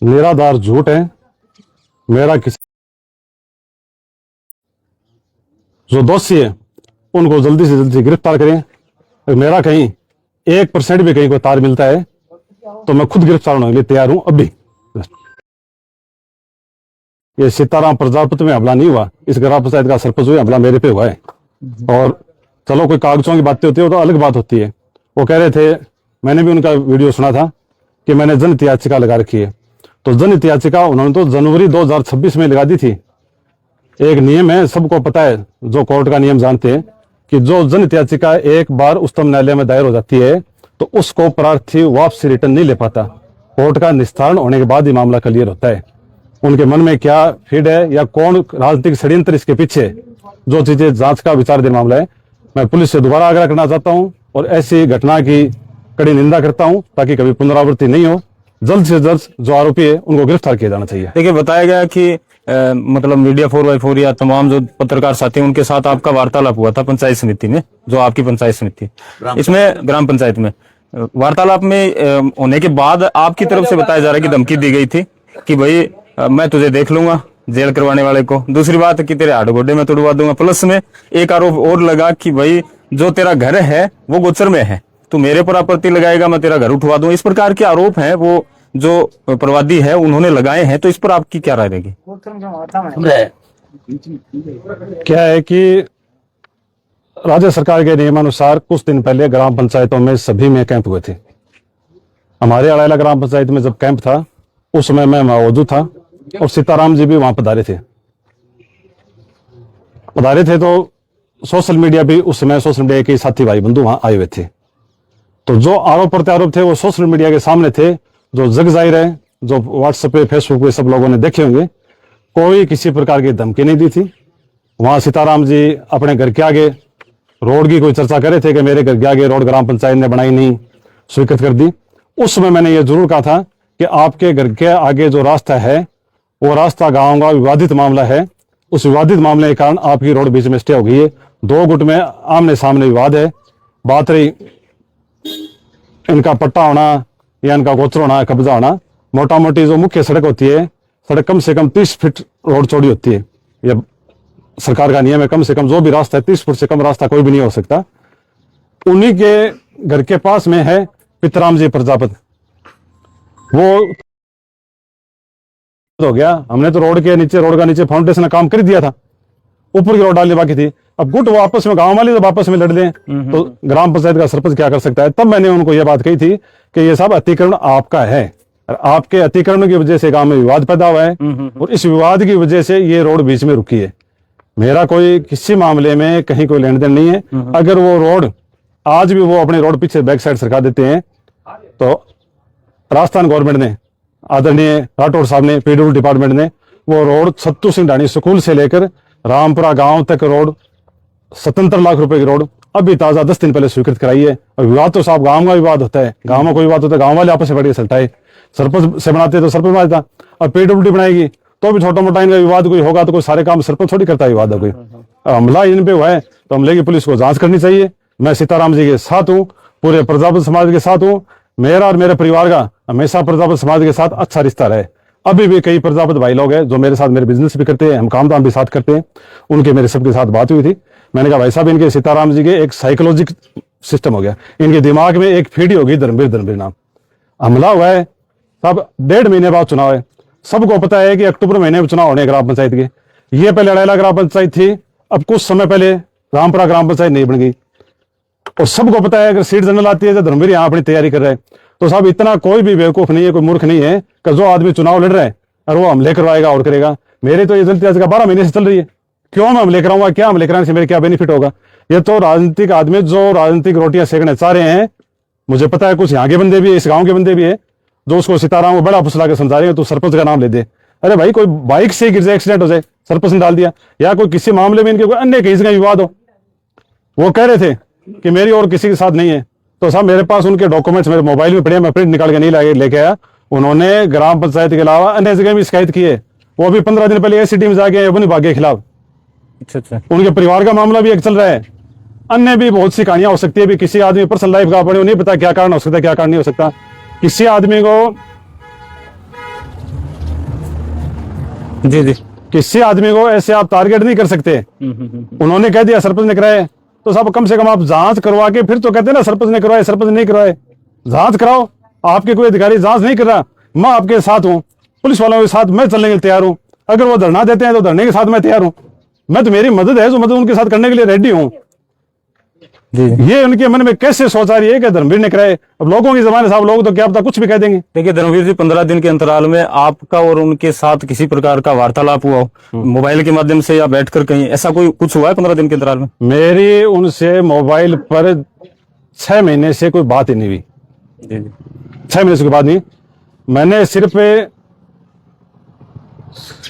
निराधार झूठ है। मेरा किसी जो दोषी है उनको जल्दी से जल्दी गिरफ्तार करें। अगर मेरा कहीं 1% भी कहीं कोई तार मिलता है तो मैं खुद गिरफ्तार होने के लिए तैयार हूं अभी। ये सीताराम प्रजापति में हमला नहीं हुआ, इस ग्राम पंचायत का सरपंच हुआ हमला मेरे पे हुआ है। और चलो कोई कागजों की बातें होती है तो अलग बात होती है। वो कह रहे थे, मैंने भी उनका वीडियो सुना था कि मैंने जनहित याचिका लगा रखी है। तो जनहित याचिका उन्होंने तो जनवरी 2026 में लगा दी थी। एक नियम है, सबको पता है, जो कोर्ट का नियम जानते हैं कि जो जनहित याचिका एक बार उच्चतम न्यायालय में दायर हो जाती है तो उसको प्रार्थी वापसी रिटर्न नहीं ले पाता। कोर्ट का निस्तारण होने के बाद ही मामला क्लियर होता है। उनके मन में क्या फीड है या कौन राजनीतिक षड्यंत्र इसके पीछे, जो चीजें जांच का विचाराधीन मामला है। मैं पुलिस से दोबारा आग्रह करना चाहता हूं और ऐसी घटना की कड़ी निंदा करता हूं ताकि कभी पुनरावृत्ति नहीं हो। जल्द से जल्द जो आरोपी है उनको गिरफ्तार किया जाना चाहिए। देखिए, बताया गया कि मतलब मीडिया 4x4 या तमाम जो पत्रकार साथी उनके साथ आपका वार्तालाप हुआ था पंचायत समिति में, जो आपकी पंचायत समिति इसमें ग्राम पंचायत में वार्तालाप में होने के बाद आपकी तरफ से बताया जा रहा है कि धमकी दी गई थी कि भाई मैं तुझे देख लूंगा जेल करवाने वाले को। दूसरी बात कि तेरे हाथ गोडे में तोड़वा दूंगा। प्लस में एक आरोप और लगा कि भाई जो तेरा घर है वो गोचर में है, तू मेरे पर आपत्ति लगाएगा, मैं तेरा घर उठवा दूंगा। इस प्रकार के आरोप हैं वो जो प्रवादी है उन्होंने लगाए हैं। तो इस पर आपकी क्या राय रहेगी? क्या है कि राज्य सरकार के नियमानुसार कुछ दिन पहले ग्राम पंचायतों में सभी में कैंप हुए थे। हमारे अड़ायला ग्राम पंचायत में जब कैंप था उस समय मैं मौजूद था और सीताराम जी भी वहां पधारे थे। तो सोशल मीडिया भी उस समय, सोशल मीडिया के साथी भाई बंधु वहां आए हुए थे। तो जो आरोप प्रत्यारोप थे वो सोशल मीडिया के सामने थे, जो जग जाहिर है, जो व्हाट्सएप पे फेसबुक पे सब लोगों ने देखे होंगे। कोई किसी प्रकार की धमकी नहीं दी थी। वहां सीताराम जी अपने घर के आगे रोड की कोई चर्चा कर रहे थे कि मेरे घर के आगे रोड ग्राम पंचायत ने बनाई नहीं, स्वीकृत कर दी। उस समय मैंने ये जरूर कहा था कि आपके घर के आगे जो रास्ता है वो रास्ता गांव का विवादित मामला है। उस विवादित मामले के कारण आपकी रोड बीच में स्टे हो गई है। दो गुट में आमने सामने विवाद है। बात रही इनका पट्टा होना या इनका गोचर होना, कब्जा होना, मोटा मोटी जो मुख्य सड़क होती है, सड़क कम से कम 30 फीट रोड चौड़ी होती है। यह सरकार का नियम है, कम से कम जो भी रास्ता है 30 फुट से कम रास्ता कोई भी नहीं हो सकता। उन्हीं के घर के पास में है पितराम जी प्रजापति। वो हो गया, हमने तो रोड का नीचे फाउंडेशन का काम कर दिया था, ऊपर की रोड डालनी बाकी थी। अब गुट वो आपस में, गांव वाले जब आपस में लड़ लें तो ग्राम पंचायत का सरपंच क्या कर सकता है। तब मैंने उनको यह बात कही थी कि ये सब अतिक्रमण आपका है और आपके अतिक्रमण की वजह से गांव में विवाद पैदा हुआ है और इस विवाद की वजह से ये रोड बीच में रुकी है। मेरा कोई किसी मामले में कहीं कोई लेन देन नहीं है। अगर वो रोड आज भी वो अपने रोड पीछे बैक साइड सरका देते हैं तो राजस्थान गवर्नमेंट ने, आदरणीय राठौड़ साहब ने, पीडब्ल्यू डिपार्टमेंट ने वो रोड सत्तू सिंह ढाणी स्कूल से लेकर रामपुरा गांव तक रोड 77 लाख रुपए की रोड अभी ताजा 10 दिन पहले स्वीकृत कराई है। और विवाद तो साहब गांव का विवाद होता है, गांव में कोई विवाद होता है गांव वाले आपस में बढ़िया चलता है। सरपंच से बनाते तो सरपंच बनाता, और पीडब्ल्यूडी बनाएगी तो भी छोटा मोटा इनका विवाद कोई होगा तो कोई सारे काम सरपंच थोड़ी करता है। विवाद कोई हमला इन पे हुआ है तो हमले की पुलिस को जांच करनी चाहिए। मैं सीताराम जी के साथ हूँ, पूरे प्रजापति समाज के साथ हूँ। मेरा और मेरे परिवार का हमेशा प्रजापति समाज के साथ अच्छा रिश्ता रहे। अभी भी कई प्रजापति भाई लोग हैं जो मेरे साथ मेरे बिजनेस भी करते हैं, हम काम धाम भी साथ करते हैं, उनके मेरे सबके साथ बात हुई थी। मैंने कहा भाई साहब इनके सीताराम जी के एक साइकोलॉजिक सिस्टम हो गया, इनके दिमाग में एक फीड हो गई धर्मवीर नाम। हमला हुआ है साहब, 1.5 महीने बाद चुनाव है। सबको पता है कि अक्टूबर महीने में चुनाव होने ग्राम पंचायत के। ये पहले अड़ैला ग्राम पंचायत थी, अब कुछ समय पहले रामपुरा ग्राम पंचायत नहीं बन गई। और सबको पता है अगर सीट जनरल आती है तो धर्मवीर यहाँ अपनी तैयारी कर रहे हैं। तो साहब इतना कोई भी बेवकूफ नहीं है, कोई मूर्ख नहीं है कि जो आदमी चुनाव लड़ रहा है और वो हमले करवाएगा और करेगा। मेरे तो ये जनता 12 महीने से चल रही है, क्यों मैं हमले कराऊंगा? क्या हमले कराने से मेरे क्या बेनिफिट होगा? ये तो राजनीतिक आदमी जो राजनीतिक रोटियां सेकना चाह रहे हैं। मुझे पता है कुछ यहाँ के बंदे भी है, इस गांव के बंदे भी है जो उसको सीताराम को बड़ा फुसला के समझा रहे हैं तू सरपंच का नाम ले दे। अरे भाई कोई बाइक से गिर जाए, एक्सीडेंट हो जाए, सरपंच ने डाल दिया, या कोई किसी मामले में इनके कोई अन्य कहीं का विवाद हो, वो कह रहे थे कि मेरी और किसी के साथ नहीं है। तो साहब मेरे पास उनके डॉक्यूमेंट्स मेरे मोबाइल में पड़े, मैं प्रिंट निकाल के नहीं लेके आया। उन्होंने ग्राम पंचायत के अलावा अन्य जगह भी शिकायत की है। वो अभी 15 दिन पहले एसीटी में जाके अपनी भाग्य के खिलाफ। अच्छा। उनके परिवार का मामला भी एक चल रहा है। अन्य भी बहुत सी कहानियां हो सकती है। भी किसी आदमी पर्सनल लाइफ का अपने नहीं पता क्या कारण हो सकता है, क्या कारण नहीं हो सकता। किसी आदमी को जी जी। किसी आदमी को ऐसे आप टारगेट नहीं कर सकते। उन्होंने कह दिया सरपंच ने कराए, तो साहब कम से कम आप जांच करवा के फिर तो कहते हैं ना सरपंच ने करवाए, सरपंच नहीं करवाए, जांच कराओ। आपके कोई अधिकारी जांच नहीं कर रहा, मैं आपके साथ हूं, पुलिस वालों के साथ मैं चलने के लिए तैयार हूं। अगर वो धरना देते हैं तो धरने के साथ मैं तैयार हूं। मैं तो, मेरी मदद है जो मदद उनके साथ करने के लिए रेडी हूं। ये उनके मन में कैसे सोच आ रही है कि धर्मवीर ने कराए। अब लोगों की जबान साहब, लोग तो क्या पता कुछ भी कह देंगे। देखिए धर्मवीर जी, 15 दिन के अंतराल में आपका और उनके साथ किसी प्रकार का वार्तालाप हुआ हो, मोबाइल के माध्यम से या बैठकर कहीं, ऐसा कोई कुछ हुआ है 15 दिन के अंतराल में? मेरी उनसे मोबाइल पर 6 महीने से कोई बात ही नहीं हुई। 6 महीने से कोई बात नहीं। मैंने सिर्फ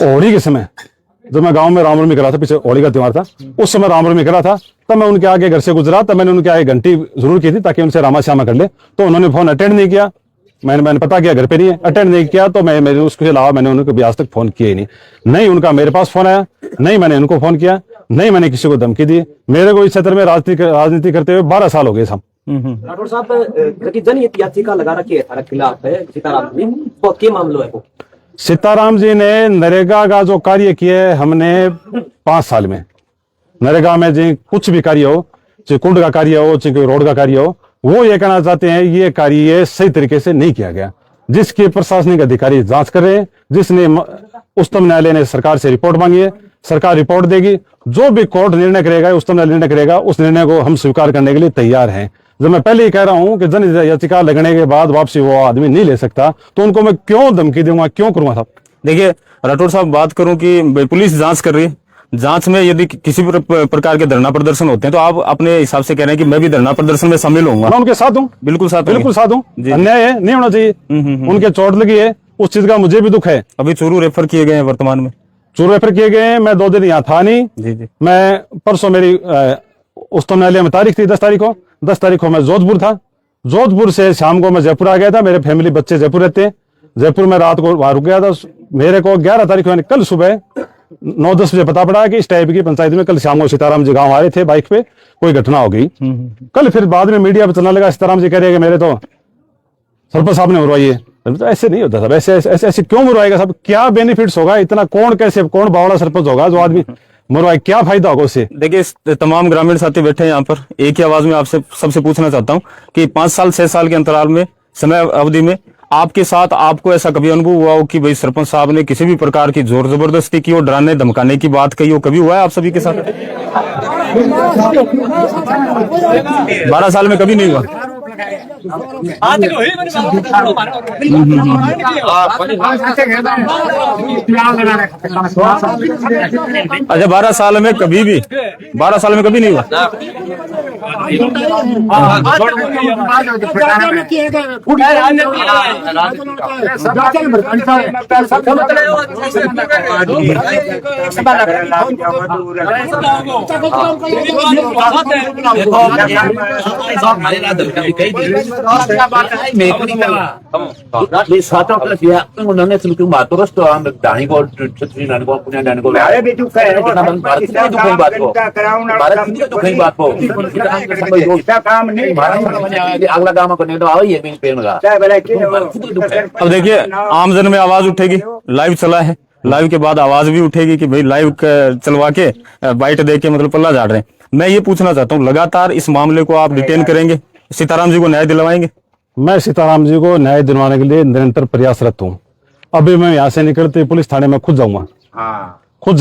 होली के समय, जब मैं गांव में रामनवमी करा था, पीछे होली का त्योहार था, उस समय रामनवमी करा था, तब मैं उनके आगे घर से गुजरा, तब मैंने उनके आगे घंटी जरूर की थी ताकि उनसे रामा श्यामा कर ले। तो उन्होंने फोन अटेंड नहीं किया। मैंने पता किया घर पे नहीं है, अटेंड नहीं किया। तो मेरे उसके अलावा मैंने उनको भी आज तक फोन किया ही नहीं उनका मेरे पास फोन आया, नहीं मैंने उनको फोन किया, नहीं मैंने किसी को धमकी दी। मेरे को इस क्षेत्र में राजनीति करते हुए 12 साल हो गए साहब। राठौर साहब, जनहित याचिका लगा रखी है थारे खिलाफ है सीताराम जी, तो क्या मामला है वो? सीताराम जी ने नरेगा का जो कार्य किया है हमने 5 साल में, नरेगा में जो कुछ भी कार्य हो, चाहे कुंड का कार्य हो, चाहे कोई रोड का कार्य हो, वो ये कहना चाहते हैं ये कार्य सही तरीके से नहीं किया गया, जिसके प्रशासनिक अधिकारी जांच कर रहे हैं, जिसने उच्चतम न्यायालय ने सरकार से रिपोर्ट मांगी है, सरकार रिपोर्ट देगी, जो भी कोर्ट निर्णय करेगा, उच्चतम न्यायालय निर्णय करेगा, उस निर्णय को हम स्वीकार करने के लिए तैयार हैं। जब मैं पहले ही कह रहा हूं कि जन याचिका लगने के बाद वापसी वो आदमी नहीं ले सकता, तो उनको मैं क्यों धमकी दूंगा, क्यों करूंगा साहब? देखिए राठौर साहब, बात करूं कि पुलिस जांच कर रही है, जांच में यदि किसी प्रकार के धरना प्रदर्शन होते हैं तो आप अपने हिसाब से कह रहे हैं कि मैं भी धरना प्रदर्शन में शामिल होऊंगा। मैं उनके साथ हूँ, बिल्कुल साथ हूँ। अन्याय है, नहीं होना चाहिए। उनके चोट लगी है, उस चीज का मुझे भी दुख है। अभी चूरू रेफर किए गए हैं, वर्तमान में चूरू रेफर किए गए हैं। मैं 2 दिन यहाँ था नहीं। जी। मैं परसों मेरी उच्चतम न्यायालय में तारीख थी 10 तारीख को मैं जोधपुर था। जोधपुर से शाम को मैं जयपुर आ गया था। मेरे फैमिली बच्चे जयपुर रहते हैं। जयपुर में रात को वहां रुक गया था। मेरे को 11 तारीख को कल सुबह 9-10 बजे पता पड़ा कि इस टाइप की पंचायत में कल शाम को सीताराम जी गांव आ रहे थे, बाइक पे कोई घटना हो गई। कल फिर बाद में मीडिया पे चलने लगा, सीताराम जी कह रहे हैं कि मेरे तो सरपंच साहब ने मरवाई है। तो ऐसे नहीं होता साहब, ऐसे क्यों मरवाएगा साहब? क्या बेनिफिट्स होगा इतना? कौन बावड़ा सरपंच होगा जो आदमी मरवाए? क्या फायदा होगा उससे? देखिए तमाम ग्रामीण साथी बैठे हैं यहाँ पर, एक ही आवाज में आपसे सबसे पूछना चाहता हूँ कि 5 साल 6 साल के अंतराल में, समय अवधि में आपके साथ आपको ऐसा कभी अनुभव हुआ हो कि भाई सरपंच साहब ने किसी भी प्रकार की जोर जबरदस्ती की हो, डराने धमकाने की बात कही हो, कभी हुआ है आप सभी के साथ? 12 साल में कभी नहीं हुआ? अच्छा, 12 साल में कभी भी, 12 साल में कभी नहीं हुआ? उन्होंने बातों दानी को छत्री को पुण्य दानी को बात को अगला काम करने तो आई है। अब देखिए आमजन में आवाज उठेगी, लाइव चला है, लाइव के बाद आवाज भी उठेगी कि भाई लाइव चलवा के बाइट दे के मतलब पल्ला झाड़ रहे हैं। मैं ये पूछना चाहता हूँ, लगातार इस मामले को आप डिटेन करेंगे, सीताराम जी को न्याय दिलवाएंगे? मैं सीताराम जी को न्याय दिलवाने के लिए निरंतर प्रयासरत हूँ। अभी मैं यहाँ से निकलते पुलिस थाने में खुद जाऊंगा। खुद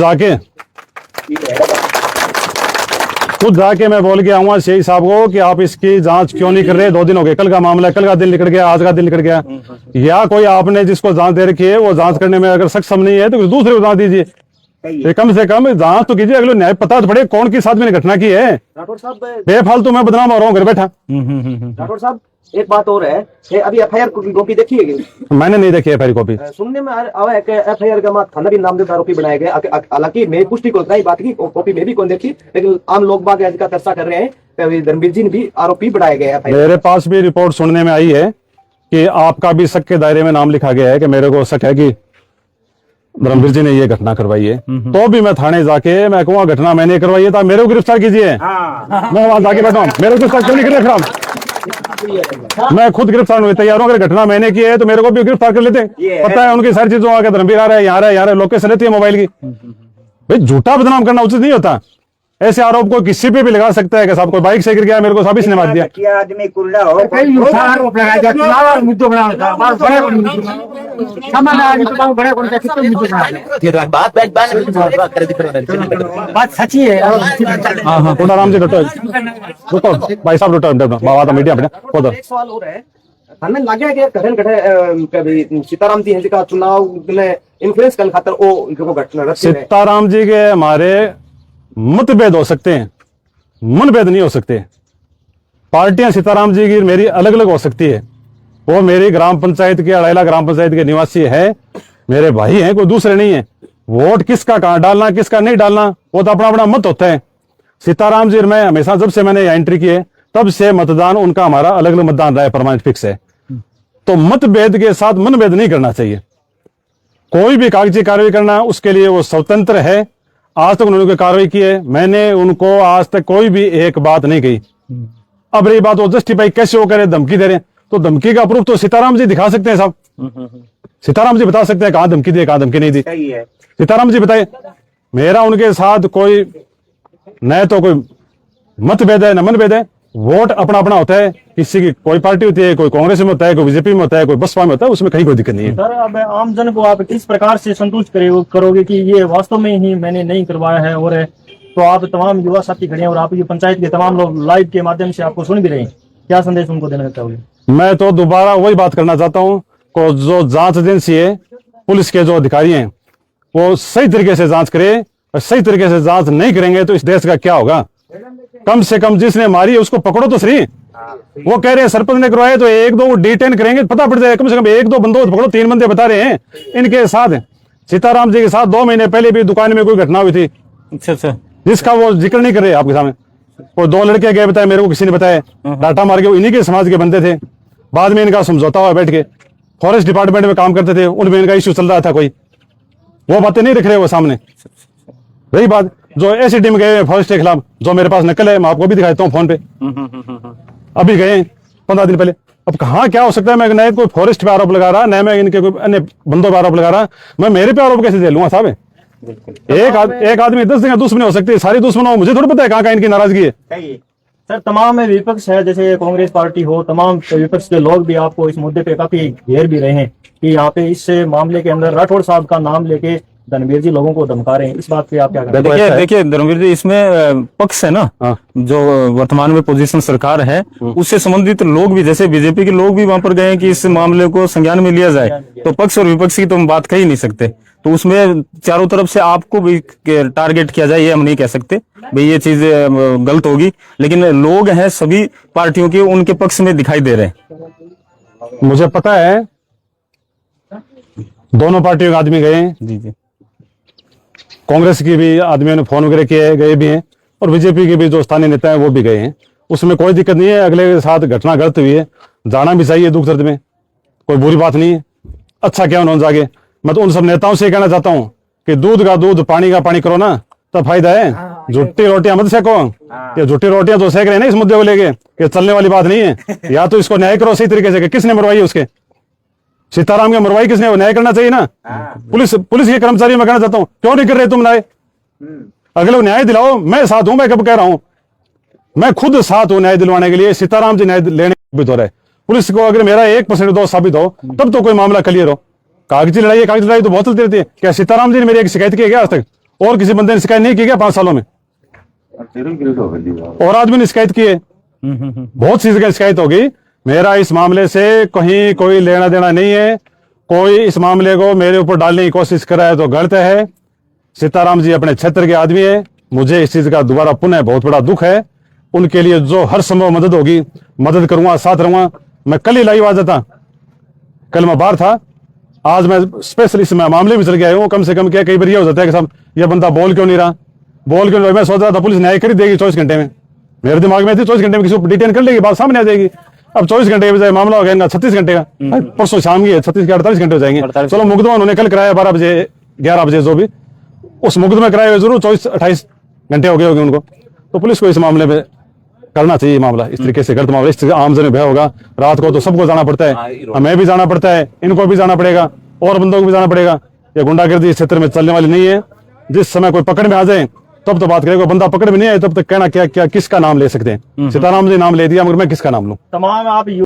जाके मैं बोल के आऊंगा सीआई साहब को कि आप इसकी जांच क्यों नहीं कर रहे? 2 दिन हो गए, कल का मामला है, कल का दिन निकल गया, आज का दिन निकल गया। या कोई आपने जिसको जांच दे रखी है वो जांच करने में अगर सक्षम नहीं है तो किसी दूसरे को जांच दीजिए। कम से कम जांच तो कीजिए, अगले न्याय पता तो पड़े कौन किस आदमी ने घटना की है। राठौर साहब, बेफालतू मैं बदनाम हो रहा हूँ घर बैठा। राठौर साहब, एक बात और है, अभी एफआईआर की कॉपी देखी है? मैंने नहीं देखी एफआईआर कॉपी। सुनने में आया है कि एफआईआर का मां थाना भी नामजद आरोपी बनाया गया। हालांकि मैं पुष्टि को बात की कॉपी में भी कौन देखी, लेकिन आम लोग बाग इसका चर्चा कर रहे हैं धर्मवीर जी ने भी आरोपी बनाया गया है। मेरे पास भी रिपोर्ट सुनने में आई है कि आपका भी शक के दायरे में नाम लिखा गया है कि मेरे को शक है कि धर्मवीर जी ने ये घटना करवाई है। तो भी मैं थाने जाके मैं कहूँगा घटना मैंने करवाई है, तो मेरे को गिरफ्तार कीजिए। मैं वहां जाके बैठा हूँ, मेरे को गिरफ्तार क्यों नहीं कर रहे? मैं खुद गिरफ्तार होने तैयार हूँ। अगर घटना मैंने की है तो मेरे को भी गिरफ्तार कर लेते हैं। पता है उनकी सारी चीजों आगे धर्मवीर आ रहा है, यहाँ रहा है, लोकेशन रहती है मोबाइल की। भाई झूठा बदनाम करना उचित नहीं होता। ऐसे आरोप को किसी पे भी लगा सकता है कि साहब कोई बाइक से गिर गया, मेरे को साबित ने मार दिया। क्या आदमी कुल्ला हो आरोप लगाया जाए, चुनाव और मुद्दों बनाना बड़े सामान्य आदमी तो बड़े कौन कितने मुद्दे बनाने बात सच्ची है। हाँ हाँ कोटाराम जी डॉक्टर रुको भाई साहब डॉक्टर बाबा तो मीडिया पे एक सवाल और है, हमें लगे कि घटन घटे कभी सीताराम जी हैं का चुनाव में इन्फ्लुएंस करने खातर वो जो घटना रखी है। सीताराम जी के हमारे मतभेद हो सकते हैं, मनभेद नहीं हो सकते। पार्टियां सीताराम जी की मेरी अलग अलग हो सकती है। वो मेरी ग्राम पंचायत के अड़ैला ग्राम पंचायत के निवासी है, मेरे भाई हैं, कोई दूसरे नहीं है। वोट किसका कहां डालना किसका नहीं डालना वो तो अपना अपना मत होता है। सीताराम जी मैं हमेशा जब से मैंने एंट्री की है तब से मतदान उनका हमारा अलग अलग मतदान रहा है, परमानेंट फिक्स है। तो मतभेद के साथ मनभेद नहीं करना चाहिए। कोई भी कागजी कार्रवाई करना उसके लिए वो स्वतंत्र है। आज तक उन्होंने कोई कार्रवाई की है, मैंने उनको आज तक कोई भी एक बात नहीं कही। अब रही बात वो जस्टिफाई कैसे वो करे, धमकी दे रहे हैं, तो धमकी का प्रूफ तो सीताराम जी दिखा सकते हैं साहब। सीताराम जी बता सकते हैं कहां धमकी दी कहां धमकी नहीं दी। सीताराम जी बताए। मेरा उनके साथ कोई न तो कोई मतभेद है न मनभेद है। वोट अपना अपना होता है, किसी की कोई पार्टी होती है, कोई कांग्रेस में होता है, कोई बीजेपी में होता है, कोई बसपा में होता है, उसमें कहीं कोई दिक्कत नहीं है। सर अब आम जन को आप किस प्रकार से संतुष्ट करोगे कि ये वास्तव में ही मैंने नहीं करवाया है, और तो आप तमाम युवा साथी खड़े हैं और आप ये पंचायत के तमाम लोग लाइव के माध्यम से आपको सुन भी रहे हैं, क्या संदेश उनको देना चाहोगे? मैं तो दोबारा वही बात करना चाहता हूँ को जो जांच एजेंसी है, पुलिस के जो अधिकारी हैं, वो सही तरीके से जांच करे। और सही तरीके से जांच नहीं करेंगे तो इस देश का क्या होगा। कम से कम जिसने मारी है उसको पकड़ो तो सही। वो कह रहे हैं सरपंच ने करवाए तो एक दो डिटेन करेंगे, पता पड़ जाएगा। कम से कम एक दो बंदों को पकड़ो। 3 बंदे बता रहे हैं इनके साथ, सीताराम जी के साथ 2 महीने पहले भी दुकान में कोई घटना हुई थी। अच्छा जिसका वो जिक्र नहीं कर रहे आपके सामने। वो 2 लड़के गए बताए, मेरे को किसी ने बताया, डाटा मार के, वो इन्हीं के समाज के बंदे थे। बाद में इनका समझौता हुआ बैठ के, फॉरेस्ट डिपार्टमेंट में काम करते थे, उनमें इनका इश्यू चल रहा था कोई, वो बातें नहीं रख रहे वो सामने। रही बात जो ऐसी टीम गए फॉरेस्ट के खिलाफ, जो मेरे पास नकल है, मैं आपको भी दिखाता हूँ फोन पे, अभी गए 15 दिन पहले। अब कहाँ क्या हो सकता है, मैं नए कोई फॉरेस्ट पे आरोप लगा रहा, नए मैं इनके कोई अन्य बंदों पे आरोप लगा रहा, मैं मेरे पे आरोप कैसे दे लूंगा साहब? एक आदमी 10 जगह दुश्मनी हो सकती है, सारी दुश्मन हो, मुझे थोड़ा पता है कहाँ इनकी नाराजगी है। सर तमाम विपक्ष है, जैसे कांग्रेस पार्टी हो, तमाम विपक्ष के लोग भी आपको इस मुद्दे पे काफी घेर भी रहे हैं कि यहाँ पे इस मामले के अंदर राठौड़ साहब का नाम लेके धर्मवीर जी लोगों को धमका रहे हैं। इस बात पे आप क्या करें? देखिए धर्मवीर जी, इसमें पक्ष है ना, जो वर्तमान में पोजीशन सरकार है उससे संबंधित लोग भी, जैसे बीजेपी के लोग भी वहां पर गए कि इस मामले को संज्ञान में लिया जाए, तो पक्ष और विपक्ष की तो हम बात कह ही नहीं सकते। तो उसमें चारों तरफ से आपको भी टारगेट किया जाए ये हम नहीं कह सकते भाई ये चीज गलत होगी, लेकिन लोग हैं सभी पार्टियों के, उनके पक्ष में दिखाई दे रहे हैं। मुझे पता है दोनों पार्टियों के आदमी गए हैं, जी जी, कांग्रेस की भी आदमियों ने फोन वगैरह किए गए भी हैं, और बीजेपी के भी जो स्थानीय नेता हैं वो भी गए हैं। उसमें कोई दिक्कत नहीं है। अगले के साथ घटना गलत हुई है, जाना भी चाहिए दुख दर्द में, कोई बुरी बात नहीं है। अच्छा क्या उन्होंने जागे। मैं तो उन सब नेताओं से कहना चाहता हूँ कि दूध का दूध पानी का पानी करो ना, तब फायदा है। झूठी रोटियां मत सेको। ये झूठी रोटियां जो सेक रहे हैं ना इस मुद्दे को लेके, ये चलने वाली बात नहीं है। या तो इसको न्याय करो सही तरीके से, कि किसने मरवाई है उसके, सीताराम के मरवाई किसने, वो न्याय करना चाहिए ना। पुलिस के कर्मचारी मैं कहना चाहता हूँ, क्यों नहीं कर रहे तुम न्याय? अगले न्याय दिलाओ, मैं साथ हूं। मैं कब कह रहा हूं, मैं खुद साथ हूं न्याय दिलवाने के लिए। सीताराम जी न्याय लेने साबित हो रहे। पुलिस को अगर मेरा 1% दोष साबित हो तब तो कोई मामला क्लियर हो। कागजी लड़ाई तो बहुत चलती रहती है। क्या सीताराम जी ने मेरी एक शिकायत की है क्या आज तक? और किसी बंदे ने शिकायत नहीं की क्या 5 सालों में? और आदमी ने शिकायत की है, बहुत सी जगह शिकायत होगी। मेरा इस मामले से कहीं कोई लेना देना नहीं है। कोई इस मामले को मेरे ऊपर डालने की कोशिश कर रहा है तो गलत है। सीताराम जी अपने क्षेत्र के आदमी है, मुझे इस चीज का दोबारा पुनः बहुत बड़ा दुख है। उनके लिए जो हर संभव मदद होगी मदद करूंगा, साथ रहूंगा। मैं कल ही लाइव आ जाता, कल मैं बाहर था, आज मैं स्पेशल इस मामले में चल गया हूँ। कम से कम क्या कई बार ये हो जाता है कि साहब ये बंदा बोल क्यों नहीं रहा, बोल क्यों नहीं रहा। मैं सोच रहा था पुलिस न्याय कर ही देगी 24 घंटे में, मेरे दिमाग में थी 24 घंटे में किसी को डिटेन कर लेगी, बात सामने आ जाएगी। अब 24 घंटे के बजाय मामला हो गया 36 घंटे का। परसों शाम की है, 36 के 48 घंटे हो जाएंगे। चलो मुकदमा उन्होंने कल कराया 12 बजे 11 बजे, जो भी उस मुकदमे कराए हुए जरूर 24-28 घंटे हो गए होंगे उनको। तो पुलिस को इस मामले में करना चाहिए मामला इस तरीके से गलत मामला इस तरीके आमजन में भय होगा। रात को तो सबको जाना पड़ता है, हमें भी जाना पड़ता है, इनको भी जाना पड़ेगा और बंदों को भी जाना पड़ेगा। ये गुंडागर्दी इस क्षेत्र में चलने वाली नहीं है। जिस समय कोई पकड़ में आ जाए तब तो बात करेगा, बंदा पकड़ में नहीं आए तब तक कहना क्या क्या किसका नाम ले सकते हैं। सीताराम जी नाम ले दिया मगर मैं किसका नाम लूं। तमाम आप